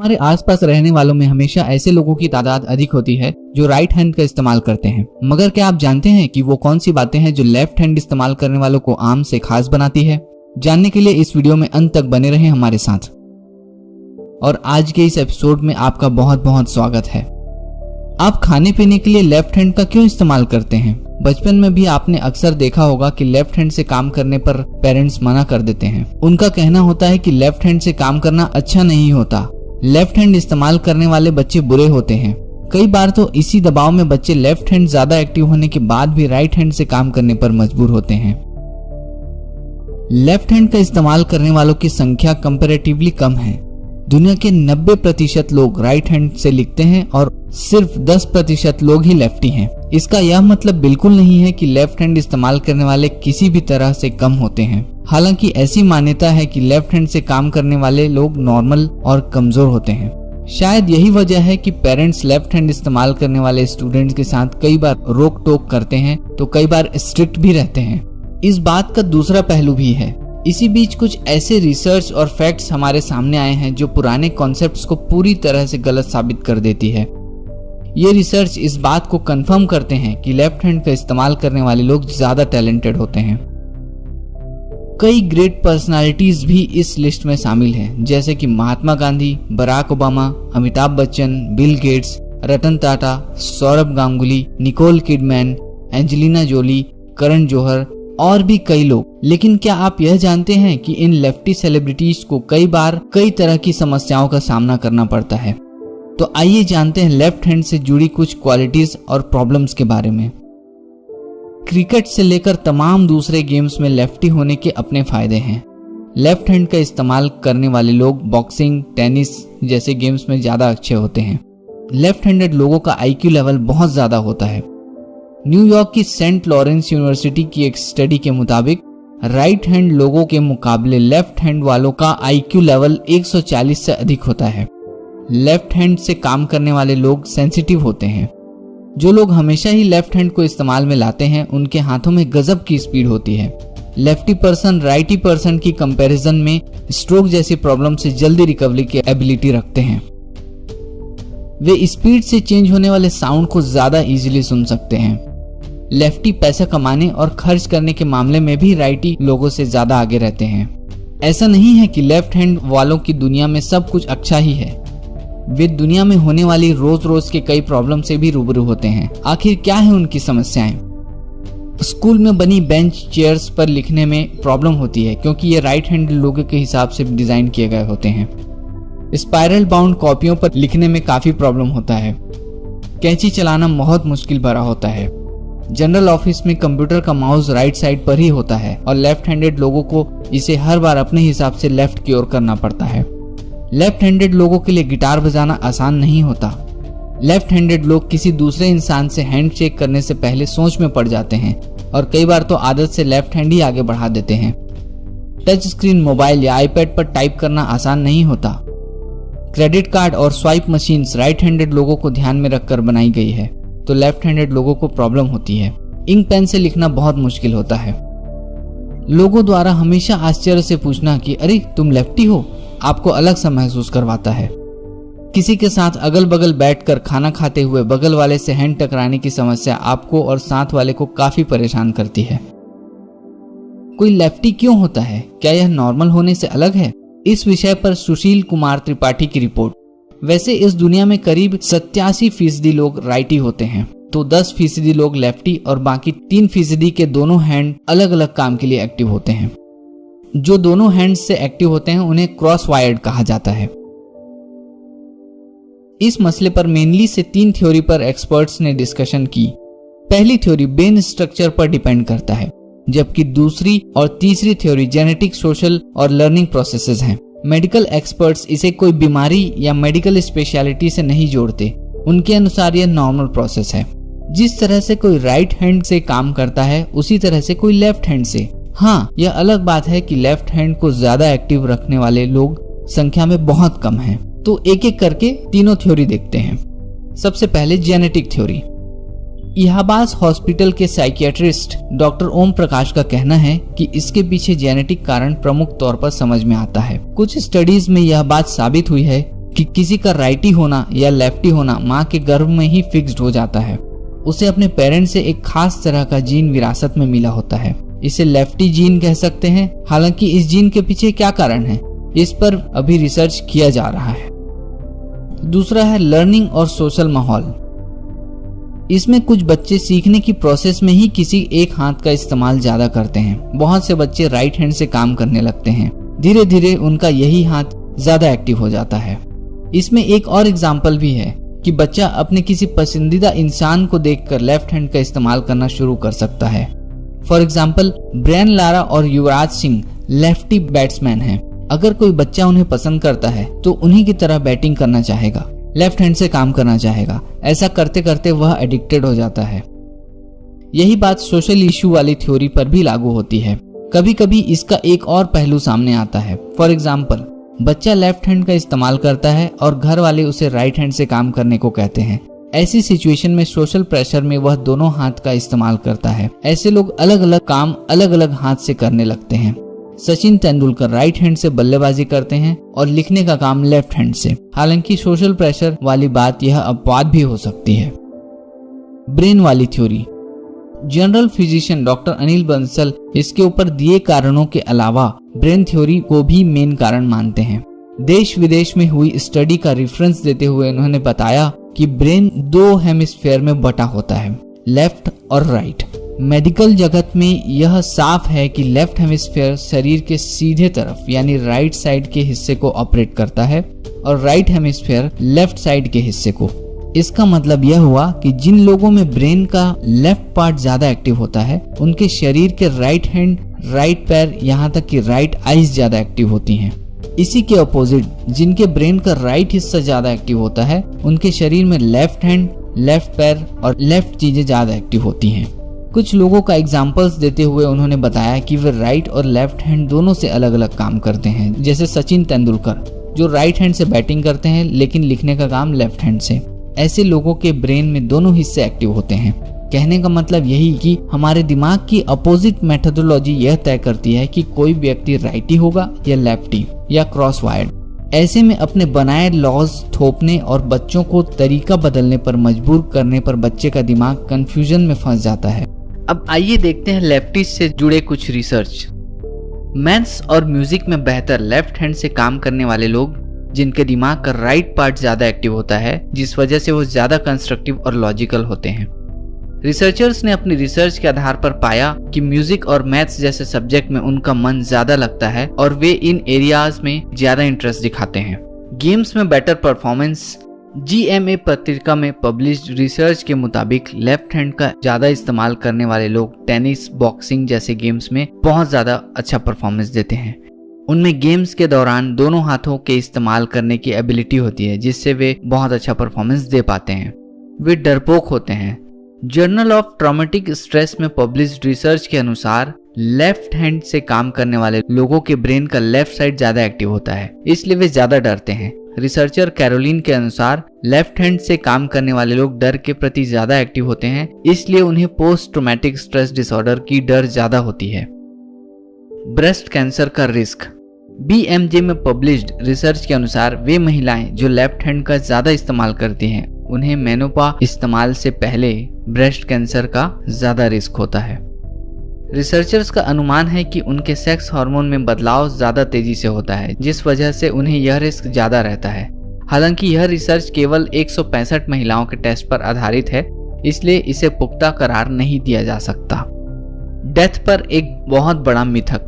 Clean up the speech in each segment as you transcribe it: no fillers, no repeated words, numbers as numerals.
हमारे आसपास रहने वालों में हमेशा ऐसे लोगों की तादाद अधिक होती है जो राइट हैंड का इस्तेमाल करते हैं। मगर क्या आप जानते हैं कि वो कौन सी बातें हैं जो लेफ्ट हैंड इस्तेमाल करने वालों को आम से खास बनाती है? जानने के लिए इस वीडियो में अंत तक बने रहें हमारे साथ। और आज के इस एपिसोड में आपका बहुत बहुत स्वागत है। आप खाने पीने के लिए लेफ्ट हैंड का क्यों इस्तेमाल करते हैं? बचपन में भी आपने अक्सर देखा होगा कि लेफ्ट हैंड से काम करने पर पेरेंट्स मना कर देते हैं। उनका कहना होता है कि लेफ्ट हैंड से काम करना अच्छा नहीं होता, लेफ्ट हैंड इस्तेमाल करने वाले बच्चे बुरे होते हैं। कई बार तो इसी दबाव में बच्चे लेफ्ट हैंड ज्यादा एक्टिव होने के बाद भी राइट हैंड से काम करने पर मजबूर होते हैं। लेफ्ट हैंड का इस्तेमाल करने वालों की संख्या कंपैरेटिवली कम है। दुनिया के 90% लोग राइट हैंड से लिखते हैं और सिर्फ 10% लोग ही लेफ्टी हैं। इसका यह मतलब बिल्कुल नहीं है कि लेफ्ट हैंड इस्तेमाल करने वाले किसी भी तरह से कम होते हैं। हालांकि ऐसी मान्यता है कि लेफ्ट हैंड से काम करने वाले लोग नॉर्मल और कमजोर होते हैं। शायद यही वजह है कि पेरेंट्स लेफ्ट हैंड इस्तेमाल करने वाले स्टूडेंट्स के साथ कई बार रोक टोक करते हैं तो कई बार स्ट्रिक्ट भी रहते हैं। इस बात का दूसरा पहलू भी है। इसी बीच कुछ ऐसे रिसर्च और फैक्ट्स हमारे सामने आए हैं जो पुराने कॉन्सेप्ट्स को पूरी तरह से गलत साबित कर देती है। ये रिसर्च इस बात को कंफर्म करते हैं कि लेफ्ट हैंड का इस्तेमाल करने वाले लोग ज्यादा टैलेंटेड होते हैं। कई ग्रेट पर्सनालिटीज भी इस लिस्ट में शामिल हैं, जैसे कि Mahatma Gandhi, Barack Obama, Amitabh Bachchan, Bill Gates, Ratan Tata, Saurabh Ganguly, Nicole Kidman, Angelina Jolie, Karan Johar और भी कई लोग। लेकिन क्या आप यह जानते हैं कि इन लेफ्टी सेलिब्रिटीज को कई बार कई तरह की समस्याओं का सामना करना पड़ता है? तो आइए जानते हैं लेफ्ट हैंड से जुड़ी कुछ क्वालिटीज और प्रॉब्लम्स के बारे में। क्रिकेट से लेकर तमाम दूसरे गेम्स में लेफ्टी होने के अपने फायदे हैं। लेफ्ट हैंड का इस्तेमाल करने वाले लोग बॉक्सिंग, टेनिस जैसे गेम्स में ज्यादा अच्छे होते हैं। लेफ्ट हैंडेड लोगों का आईक्यू लेवल बहुत ज्यादा होता है। न्यूयॉर्क की सेंट लॉरेंस यूनिवर्सिटी की एक स्टडी के मुताबिक राइट हैंड लोगों के मुकाबले लेफ्ट हैंड वालों का आईक्यू लेवल 140 से अधिक होता है। लेफ्ट हैंड से काम करने वाले लोग सेंसिटिव होते हैं। जो लोग हमेशा ही लेफ्ट हैंड को इस्तेमाल में लाते हैं उनके हाथों में गजब की स्पीड होती है। लेफ्टी पर्सन राइटी पर्सन की कंपैरिजन में स्ट्रोक जैसी प्रॉब्लम से जल्दी रिकवरी की एबिलिटी रखते हैं। वे स्पीड से चेंज होने वाले साउंड को ज्यादा इजीली सुन सकते हैं। लेफ्टी पैसा कमाने और खर्च करने के मामले में भी राइटी लोगों से ज्यादा आगे रहते हैं। ऐसा नहीं है कि लेफ्ट हैंड वालों की दुनिया में सब कुछ अच्छा ही है। वे दुनिया में होने वाली रोज रोज के कई प्रॉब्लम से भी रूबरू होते हैं। आखिर क्या है उनकी समस्याएं? स्कूल में बनी बेंच चेयर्स पर लिखने में प्रॉब्लम होती है क्योंकि ये राइट हैंड लोगों के हिसाब से डिजाइन किए गए होते हैं। स्पाइरल बाउंड कॉपियों पर लिखने में काफी प्रॉब्लम होता है। कैंची चलाना बहुत मुश्किल भरा होता है। जनरल ऑफिस में कंप्यूटर का माउस राइट साइड पर ही होता है और लेफ्ट हैंडेड लोगों को इसे हर बार अपने हिसाब से लेफ्ट की ओर करना पड़ता है। लेफ्ट हैंडेड लोगों के लिए गिटार बजाना आसान नहीं होता। लेफ्ट हैंडेड लोग किसी दूसरे इंसान से हैंड शेक करने से पहले सोच में पड़ जाते हैं और कई बार तो आदत से लेफ्ट हैंड ही आगे बढ़ा देते हैं। टच स्क्रीन मोबाइल या आईपैड पर टाइप करना आसान नहीं होता। क्रेडिट कार्ड और स्वाइप मशीन्स राइट हैंडेड लोगों को ध्यान में रखकर बनाई गई है, तो लेफ्ट हैंडेड लोगों को प्रॉब्लम होती है। इंक पेन से लिखना बहुत मुश्किल होता है। लोगों द्वारा हमेशा आश्चर्य से पूछना कि अरे तुम लेफ्टी हो, आपको अलग सा महसूस करवाता है। किसी के साथ अगल बगल बैठकर खाना खाते हुए बगल वाले से हैंड टकराने की समस्या आपको और साथ वाले को काफी परेशान करती है। कोई लेफ्टी क्यों होता है? क्या यह नॉर्मल होने से अलग है? इस विषय पर सुशील कुमार त्रिपाठी की रिपोर्ट। वैसे इस दुनिया में करीब 87% लोग राइटी होते हैं, तो 10% लोग लेफ्टी और बाकी 3% के दोनों हैंड अलग अलग काम के लिए एक्टिव होते हैं। जो दोनों हैंड से एक्टिव होते हैं उन्हें क्रॉस वायर्ड कहा जाता है। इस मसले पर मेनली से 3 थ्योरी पर एक्सपर्ट्स ने डिस्कशन की। पहली थ्योरी ब्रेन स्ट्रक्चर पर डिपेंड करता है, जबकि दूसरी और तीसरी थ्योरी जेनेटिक, सोशल और लर्निंग प्रोसेसेस हैं। मेडिकल एक्सपर्ट्स इसे कोई बीमारी या मेडिकल स्पेशलिटी से नहीं जोड़ते। उनके अनुसार यह नॉर्मल प्रोसेस है। जिस तरह से कोई राइट हैंड से काम करता है उसी तरह से कोई लेफ्ट हैंड से। हाँ, यह अलग बात है कि लेफ्ट हैंड को ज्यादा एक्टिव रखने वाले लोग संख्या में बहुत कम हैं। तो एक एक करके तीनों थ्योरी देखते हैं। सबसे पहले जेनेटिक थ्योरी। इलाहाबाद हॉस्पिटल के साइकियाट्रिस्ट डॉक्टर ओम प्रकाश का कहना है कि इसके पीछे जेनेटिक कारण प्रमुख तौर पर समझ में आता है। कुछ स्टडीज में यह बात साबित हुई है कि किसी का राइटी होना या लेफ्टी होना माँ के गर्भ में ही फिक्स्ड हो जाता है। उसे अपने पेरेंट्स से एक खास तरह का जीन विरासत में मिला होता है। इसे लेफ्टी जीन कह सकते हैं। हालांकि इस जीन के पीछे क्या कारण है, इस पर अभी रिसर्च किया जा रहा है। दूसरा है लर्निंग और सोशल माहौल। इसमें कुछ बच्चे सीखने की प्रोसेस में ही किसी एक हाथ का इस्तेमाल ज्यादा करते हैं। बहुत से बच्चे राइट हैंड से काम करने लगते हैं। धीरे धीरे उनका यही हाथ ज्यादा एक्टिव हो जाता है। इसमें एक और एग्जाम्पल भी है कि बच्चा अपने किसी पसंदीदा इंसान को देखकर लेफ्ट हैंड का इस्तेमाल करना शुरू कर सकता है। फॉर एग्जाम्पल ब्रायन लारा और युवराज सिंह लेफ्टी बैट्समैन हैं। अगर कोई बच्चा उन्हें पसंद करता है तो उन्हीं की तरह बैटिंग करना चाहेगा, लेफ्ट हैंड से काम करना चाहेगा। ऐसा करते करते वह एडिक्टेड हो जाता है। यही बात सोशल इश्यू वाली थ्योरी पर भी लागू होती है। कभी कभी इसका एक और पहलू सामने आता है। फॉर एग्जाम्पल बच्चा लेफ्ट हैंड का इस्तेमाल करता है और घर वाले उसे राइट हैंड से काम करने को कहते हैं। ऐसी सिचुएशन में सोशल प्रेशर में वह दोनों हाथ का इस्तेमाल करता है। ऐसे लोग अलग अलग काम अलग अलग हाथ से करने लगते हैं। सचिन तेंदुलकर राइट हैंड से बल्लेबाजी करते हैं और लिखने का काम लेफ्ट हैंड से। हालांकि सोशल प्रेशर वाली बात यह अपवाद भी हो सकती है। ब्रेन वाली theory. General physician doctor Anil Bansal इसके ऊपर दिए कारणों के अलावा ब्रेन थ्योरी को भी मेन कारण मानते हैं। देश विदेश में हुई स्टडी का रेफरेंस देते हुए उन्होंने बताया कि ब्रेन दो हेमिस्फीयर में बटा होता है, लेफ्ट और राइट। मेडिकल जगत में यह साफ है कि लेफ्ट हेमिस्फीयर शरीर के सीधे तरफ यानी राइट साइड के हिस्से को ऑपरेट करता है और राइट हेमिस्फीयर लेफ्ट साइड के हिस्से को। इसका मतलब यह हुआ कि जिन लोगों में ब्रेन का लेफ्ट पार्ट ज्यादा एक्टिव होता है उनके शरीर के राइट हैंड, राइट पैर, यहाँ तक कि राइट आईज ज्यादा एक्टिव होती हैं। इसी के अपोजिट जिनके ब्रेन का राइट हिस्सा ज्यादा एक्टिव होता है उनके शरीर में लेफ्ट हैंड, लेफ्ट पैर और लेफ्ट चीजें ज्यादा एक्टिव होती हैं। कुछ लोगों का एग्जाम्पल्स देते हुए उन्होंने बताया कि वे राइट और लेफ्ट हैंड दोनों से अलग अलग काम करते हैं। जैसे सचिन तेंदुलकर जो राइट हैंड से बैटिंग करते हैं लेकिन लिखने का काम लेफ्ट हैंड से। ऐसे लोगों के ब्रेन में दोनों हिस्से एक्टिव होते हैं। कहने का मतलब यही कि हमारे दिमाग की अपोजिट मेथोडोलॉजी यह तय करती है कि कोई व्यक्ति राइटी होगा या लेफ्टी या क्रॉस वायर्ड। ऐसे में अपने बनाए लॉज थोपने और बच्चों को तरीका बदलने पर मजबूर करने पर बच्चे का दिमाग कंफ्यूजन में फंस जाता है। अब आइए देखते हैं लेफ्टी से जुड़े कुछ रिसर्च। मैथ्स और म्यूजिक में बेहतर लेफ्ट हैंड से काम करने वाले लोग जिनके दिमाग का राइट पार्ट ज्यादा एक्टिव होता है, जिस वजह से वो ज्यादा कंस्ट्रक्टिव और लॉजिकल होते हैं। रिसर्चर्स ने अपनी रिसर्च के आधार पर पाया कि म्यूजिक और मैथ्स जैसे सब्जेक्ट में उनका मन ज्यादा लगता है और वे इन एरियाज में ज्यादा इंटरेस्ट दिखाते हैं। गेम्स में बेटर परफॉर्मेंस। GMA पत्रिका में पब्लिश्ड रिसर्च के मुताबिक लेफ्ट हैंड का ज्यादा इस्तेमाल करने वाले लोग टेनिस, बॉक्सिंग जैसे गेम्स में बहुत ज्यादा अच्छा परफॉर्मेंस देते हैं। उनमें गेम्स के दौरान दोनों हाथों के इस्तेमाल करने की एबिलिटी होती है जिससे वे बहुत अच्छा परफॉर्मेंस दे पाते हैं। वे डरपोक होते हैं। जर्नल ऑफ ट्रॉमेटिक स्ट्रेस में पब्लिश्ड रिसर्च के अनुसार लेफ्ट हैंड से काम करने वाले लोगों के ब्रेन का लेफ्ट साइड ज्यादा एक्टिव होता है, इसलिए वे ज्यादा डरते हैं। रिसर्चर कैरोलिन के अनुसार लेफ्ट हैंड से काम करने वाले लोग डर के प्रति ज्यादा एक्टिव होते हैं, इसलिए उन्हें पोस्ट ट्रॉमेटिक स्ट्रेस डिसऑर्डर की डर ज्यादा होती है। ब्रेस्ट कैंसर का रिस्क। BMJ में पब्लिश्ड रिसर्च के अनुसार वे महिलाएं जो लेफ्ट हैंड का ज्यादा इस्तेमाल करती हैं उन्हें मेनोपा इस्तेमाल से पहले ब्रेस्ट कैंसर का ज्यादा रिस्क होता है। रिसर्चर्स का अनुमान है कि उनके सेक्स हार्मोन में बदलाव ज्यादा तेजी से होता है जिस वजह से उन्हें यह रिस्क ज्यादा रहता है। हालांकि यह रिसर्च केवल 165 महिलाओं के टेस्ट पर आधारित है, इसलिए इसे पुख्ता करार नहीं दिया जा सकता। डेथ पर एक बहुत बड़ा मिथक।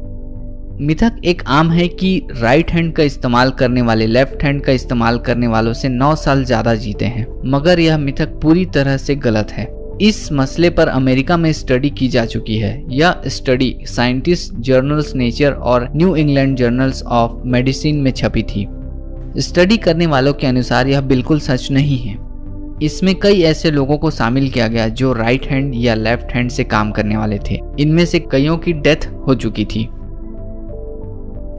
मिथक एक आम है कि राइट हैंड का इस्तेमाल करने वाले लेफ्ट हैंड का इस्तेमाल करने वालों से 9 साल ज्यादा जीते हैं, मगर यह मिथक पूरी तरह से गलत है। इस मसले पर अमेरिका में स्टडी की जा चुकी है। यह स्टडी साइंटिस्ट जर्नल्स नेचर और new England journals of medicine में छपी थी। स्टडी करने वालों के अनुसार यह बिल्कुल सच नहीं है। इसमें कई ऐसे लोगों को शामिल किया गया जो राइट हैंड या लेफ्ट हैंड से काम करने वाले थे। इनमें से कईयों की डेथ हो चुकी थी।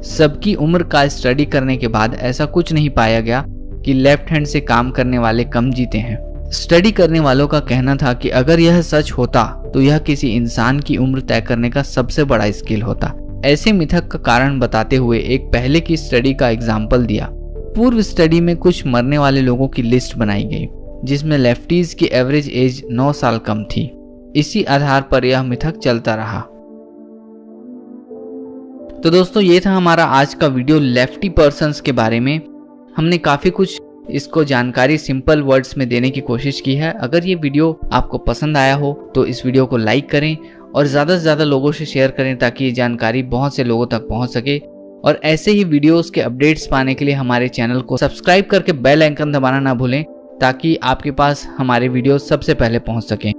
सबकी उम्र का स्टडी करने के बाद ऐसा कुछ नहीं पाया गया कि लेफ्ट हैंड से काम करने वाले कम जीते हैं। स्टडी करने वालों का कहना था कि अगर यह सच होता तो यह किसी इंसान की उम्र तय करने का सबसे बड़ा स्किल होता। ऐसे मिथक का कारण बताते हुए एक पहले की स्टडी का एग्जाम्पल दिया। पूर्व स्टडी में कुछ मरने वाले लोगों की लिस्ट बनाई गई जिसमें लेफ्टीज की एवरेज एज 9 साल कम थी। इसी आधार पर यह मिथक चलता रहा। तो दोस्तों ये था हमारा आज का वीडियो लेफ्टी पर्सन्स के बारे में। हमने काफी कुछ इसको जानकारी सिंपल वर्ड्स में देने की कोशिश की है। अगर ये वीडियो आपको पसंद आया हो तो इस वीडियो को लाइक करें और ज़्यादा से ज़्यादा लोगों से शेयर करें ताकि ये जानकारी बहुत से लोगों तक पहुंच सके। और ऐसे ही वीडियोस के अपडेट्स पाने के लिए हमारे चैनल को सब्सक्राइब करके बेल आइकन दबाना ना भूलें ताकि आपके पास हमारे वीडियो सबसे पहले पहुंच सकें।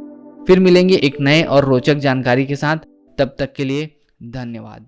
फिर मिलेंगे एक नए और रोचक जानकारी के साथ। तब तक के लिए धन्यवाद।